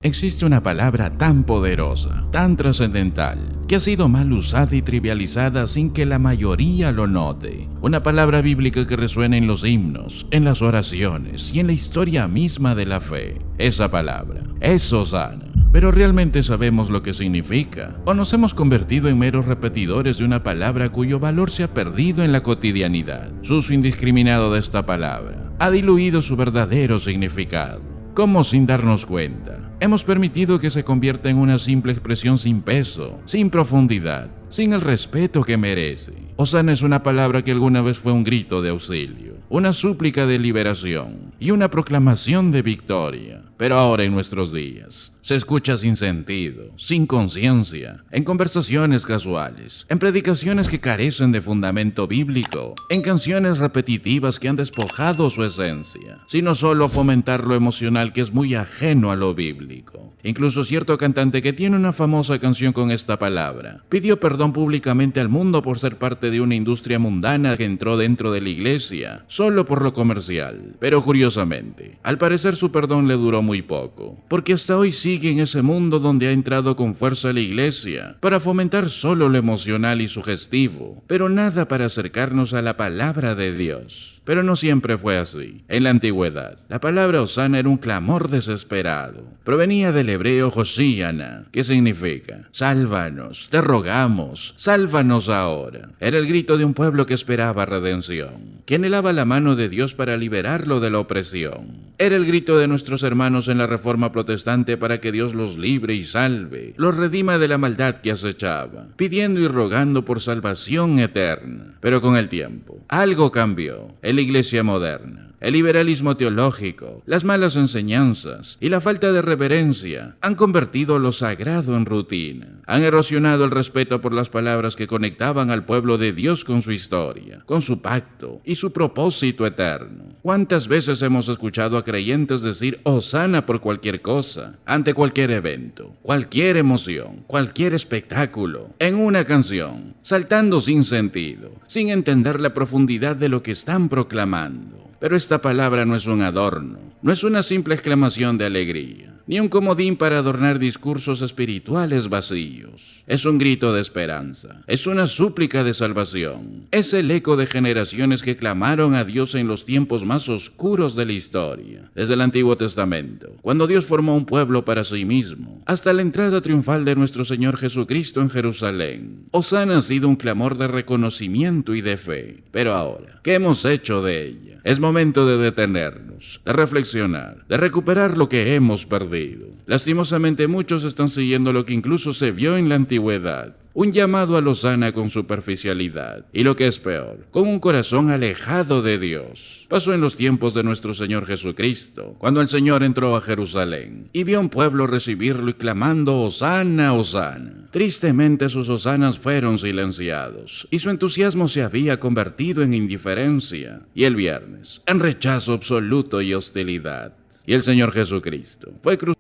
Existe una palabra tan poderosa, tan trascendental, que ha sido mal usada y trivializada sin que la mayoría lo note. Una palabra bíblica que resuena en los himnos, en las oraciones y en la historia misma de la fe. Esa palabra es Hosana. Pero ¿realmente sabemos lo que significa? ¿O nos hemos convertido en meros repetidores de una palabra cuyo valor se ha perdido en la cotidianidad? Su uso indiscriminado de esta palabra ha diluido su verdadero significado. ¿Cómo sin darnos cuenta? Hemos permitido que se convierta en una simple expresión sin peso, sin profundidad, sin el respeto que merece. Hosana es una palabra que alguna vez fue un grito de auxilio, una súplica de liberación y una proclamación de victoria. Pero ahora en nuestros días se escucha sin sentido, sin conciencia, en conversaciones casuales, en predicaciones que carecen de fundamento bíblico, en canciones repetitivas que han despojado su esencia, sino solo fomentar lo emocional que es muy ajeno a lo bíblico. Incluso cierto cantante que tiene una famosa canción con esta palabra pidió perdón públicamente al mundo por ser parte de una industria mundana que entró dentro de la iglesia solo por lo comercial. Pero curiosamente, al parecer su perdón le duró muy poco, porque hasta hoy sigue en ese mundo donde ha entrado con fuerza la iglesia para fomentar solo lo emocional y sugestivo, pero nada para acercarnos a la palabra de Dios. Pero no siempre fue así. En la antigüedad, la palabra Hosana era un clamor desesperado. Provenía del hebreo Hoshiana, que significa sálvanos, te rogamos, sálvanos ahora. Era el grito de un pueblo que esperaba redención, que anhelaba la mano de Dios para liberarlo de la opresión. Era el grito de nuestros hermanos en la Reforma Protestante para que Dios los libre y salve, los redima de la maldad que acechaba, pidiendo y rogando por salvación eterna. Pero con el tiempo, algo cambió en la iglesia moderna. El liberalismo teológico, las malas enseñanzas y la falta de reverencia han convertido lo sagrado en rutina. Han erosionado el respeto por las palabras que conectaban al pueblo de Dios con su historia, con su pacto y su propósito eterno. ¿Cuántas veces hemos escuchado a creyentes decir Hosana por cualquier cosa, ante cualquier evento, cualquier emoción, cualquier espectáculo, en una canción, saltando sin sentido, sin entender la profundidad de lo que están proclamando? Pero esta palabra no es un adorno, no es una simple exclamación de alegría, ni un comodín para adornar discursos espirituales vacíos. Es un grito de esperanza, es una súplica de salvación, es el eco de generaciones que clamaron a Dios en los tiempos más oscuros de la historia, desde el Antiguo Testamento, cuando Dios formó un pueblo para sí mismo, hasta la entrada triunfal de nuestro Señor Jesucristo en Jerusalén. Hosana ha sido un clamor de reconocimiento y de fe. Pero ahora, ¿qué hemos hecho de ella? Es momento de detenernos, de reflexionar, de recuperar lo que hemos perdido. Lastimosamente muchos están siguiendo lo que incluso se vio en la antigüedad, un llamado a Hosana con superficialidad, y lo que es peor, con un corazón alejado de Dios. Pasó en los tiempos de nuestro Señor Jesucristo, cuando el Señor entró a Jerusalén y vio a un pueblo recibirlo y clamando Hosana, Hosana. Tristemente sus hosanas fueron silenciados, y su entusiasmo se había convertido en indiferencia, y el viernes, en rechazo absoluto y hostilidad. Y el Señor Jesucristo fue crucificado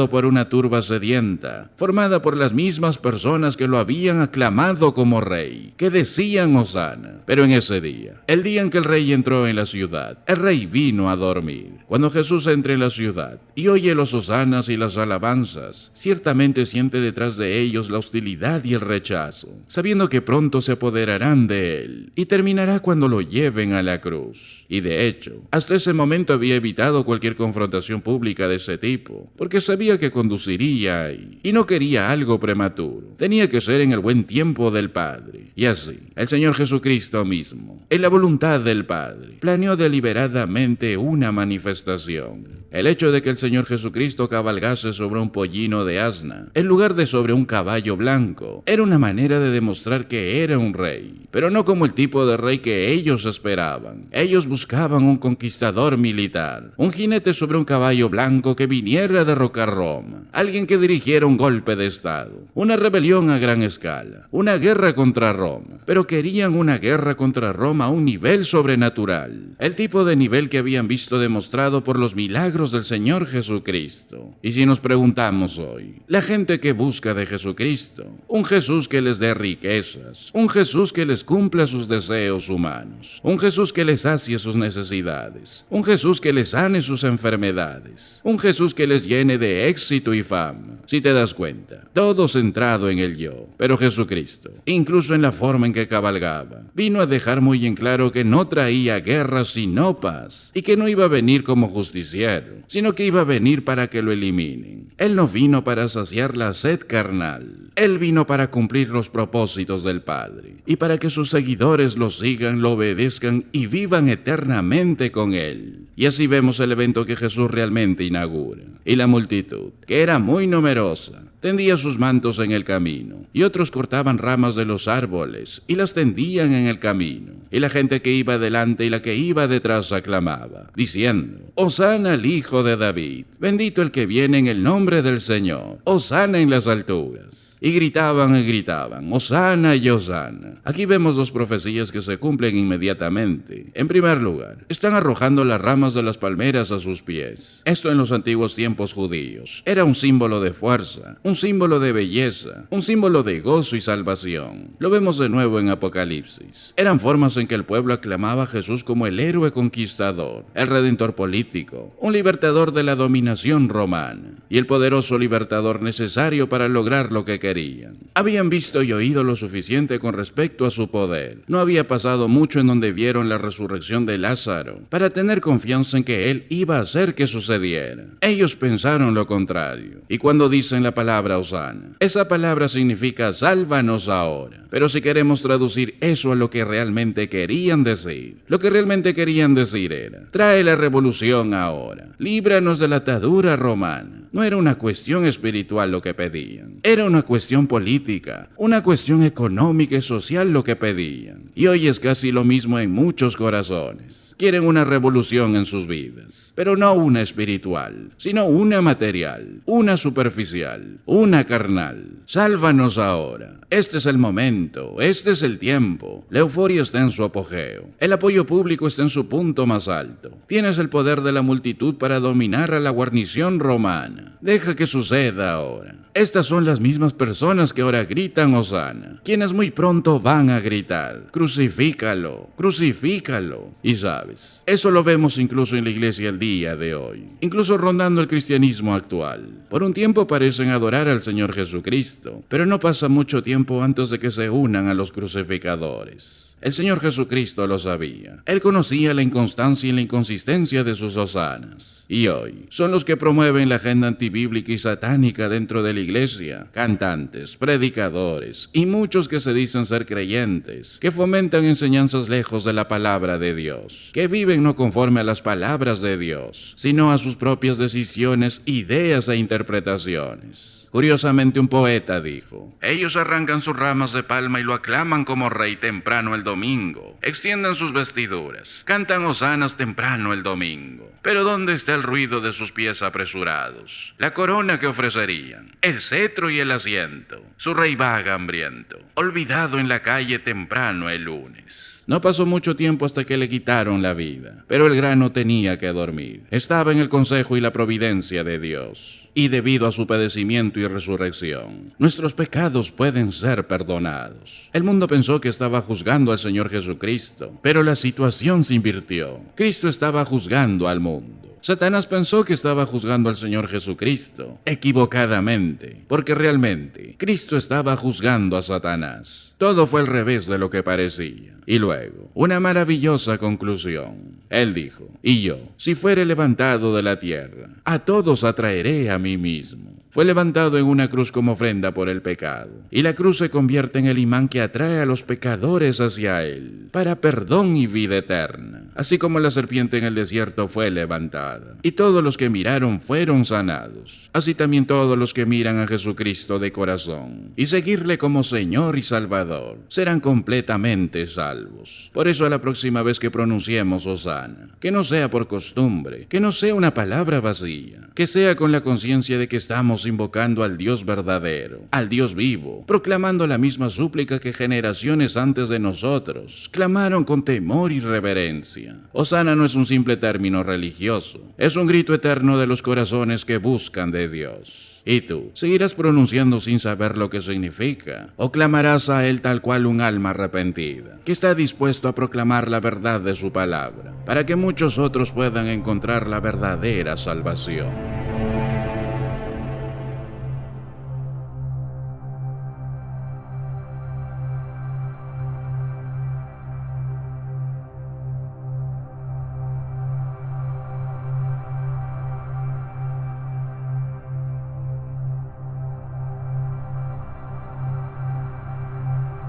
por una turba sedienta, formada por las mismas personas que lo habían aclamado como rey, que decían Hosana. Pero en ese día, el día en que el rey entró en la ciudad, el rey vino a dormir. Cuando Jesús entra en la ciudad y oye los hosanas y las alabanzas, ciertamente siente detrás de ellos la hostilidad y el rechazo, sabiendo que pronto se apoderarán de él y terminará cuando lo lleven a la cruz. Y de hecho, hasta ese momento había evitado cualquier confrontación pública de ese tipo, porque sabía que conduciría ahí, y no quería algo prematuro. Tenía que ser en el buen tiempo del Padre. Y así, el Señor Jesucristo mismo, en la voluntad del Padre, planeó deliberadamente una manifestación. El hecho de que el Señor Jesucristo cabalgase sobre un pollino de asna, en lugar de sobre un caballo blanco, era una manera de demostrar que era un rey, pero no como el tipo de rey que ellos esperaban. Ellos buscaban un conquistador militar, un jinete sobre un caballo blanco que viniera a derrocar Roma, alguien que dirigiera un golpe de estado, una rebelión a gran escala, una guerra contra Roma. Pero querían una guerra contra Roma a un nivel sobrenatural, el tipo de nivel que habían visto demostrado por los milagros del Señor Jesucristo. Y si nos preguntamos hoy, la gente que busca de Jesucristo, un Jesús que les dé riquezas, un Jesús que les cumpla sus deseos humanos, un Jesús que les sacie sus necesidades, un Jesús que les sane sus enfermedades, un Jesús que les llene de de éxito y fama. Si te das cuenta, todo centrado en el yo. Pero Jesucristo, incluso en la forma en que cabalgaba, vino a dejar muy en claro que no traía guerra sino paz, y que no iba a venir como justiciero, sino que iba a venir para que lo eliminen. Él no vino para saciar la sed carnal. Él vino para cumplir los propósitos del Padre, y para que sus seguidores lo sigan, lo obedezcan y vivan eternamente con Él. Y así vemos el evento que Jesús realmente inaugura. Y la multitud, que era muy numerosa, tendía sus mantos en el camino, y otros cortaban ramas de los árboles y las tendían en el camino. Y la gente que iba delante y la que iba detrás aclamaba, diciendo: Hosana al Hijo de David, bendito el que viene en el nombre del Señor, Hosana en las alturas. Y gritaban, Hosana y Hosana. Aquí vemos dos profecías que se cumplen inmediatamente. En primer lugar, están arrojando las ramas de las palmeras a sus pies. Esto en los antiguos tiempos judíos era un símbolo de fuerza, un símbolo de belleza, un símbolo de gozo y salvación. Lo vemos de nuevo en Apocalipsis. Eran formas en que el pueblo aclamaba a Jesús como el héroe conquistador, el redentor político, un libertador de la dominación romana y el poderoso libertador necesario para lograr lo que querían. Habían visto y oído lo suficiente con respecto a su poder. No había pasado mucho en donde vieron la resurrección de Lázaro para tener confianza en que él iba a hacer que sucediera. Ellos pensaron lo contrario. Y cuando dicen la palabra Hosana, esa palabra significa sálvanos ahora. Pero si queremos traducir eso a lo que realmente querían decir, lo que realmente querían decir era: trae la revolución ahora, líbranos de la atadura romana. No era una cuestión espiritual lo que pedían, era una cuestión política, una cuestión económica y social lo que pedían. Y hoy es casi lo mismo en muchos corazones. Quieren una revolución en sus vidas, pero no una espiritual, sino una material, una superficial, una carnal. Sálvanos ahora. Este es el momento, este es el tiempo. La euforia está en su apogeo. El apoyo público está en su punto más alto. Tienes el poder de la multitud para dominar a la guarnición romana. Deja que suceda ahora. Estas son las mismas personas que ahora gritan Hosana, quienes muy pronto van a gritar: crucifícalo, crucifícalo. Y sabes, eso lo vemos incluso en la iglesia el día de hoy, incluso rondando el cristianismo actual. Por un tiempo parecen adorar al Señor Jesucristo, pero no pasa mucho tiempo antes de que se unan a los crucificadores. El Señor Jesucristo lo sabía. Él conocía la inconstancia y la inconsistencia de sus hosanas. Y hoy son los que promueven la agenda antibíblica y satánica dentro de la iglesia. Cantantes, predicadores y muchos que se dicen ser creyentes, que fomentan enseñanzas lejos de la palabra de Dios, que viven no conforme a las palabras de Dios, sino a sus propias decisiones, ideas e interpretaciones. Curiosamente, un poeta dijo: ellos arrancan sus ramas de palma y lo aclaman como rey temprano el domingo. Extienden sus vestiduras, cantan hosanas temprano el domingo. Pero ¿dónde está el ruido de sus pies apresurados? La corona que ofrecerían, el cetro y el asiento. Su rey vaga hambriento, olvidado en la calle temprano el lunes. No pasó mucho tiempo hasta que le quitaron la vida, pero el grano tenía que dormir. Estaba en el consejo y la providencia de Dios. Y debido a su padecimiento y resurrección, nuestros pecados pueden ser perdonados. El mundo pensó que estaba juzgando al Señor Jesucristo, pero la situación se invirtió. Cristo estaba juzgando al mundo. Satanás pensó que estaba juzgando al Señor Jesucristo, equivocadamente, porque realmente Cristo estaba juzgando a Satanás. Todo fue al revés de lo que parecía. Y luego, una maravillosa conclusión. Él dijo: y yo, si fuere levantado de la tierra, a todos atraeré a mí mismo. Fue levantado en una cruz como ofrenda por el pecado, y la cruz se convierte en el imán que atrae a los pecadores hacia él, para perdón y vida eterna. Así como la serpiente en el desierto fue levantada, y todos los que miraron fueron sanados, así también todos los que miran a Jesucristo de corazón, y seguirle como Señor y Salvador, serán completamente salvos. Por eso, a la próxima vez que pronunciemos Hosana, que no sea por costumbre, que no sea una palabra vacía, que sea con la conciencia de que estamos invocando al Dios verdadero, al Dios vivo, proclamando la misma súplica que generaciones antes de nosotros clamaron con temor y reverencia. Hosana no es un simple término religioso, es un grito eterno de los corazones que buscan de Dios. ¿Y tú, seguirás pronunciando sin saber lo que significa? ¿O clamarás a Él tal cual un alma arrepentida, que está dispuesto a proclamar la verdad de su palabra, para que muchos otros puedan encontrar la verdadera salvación?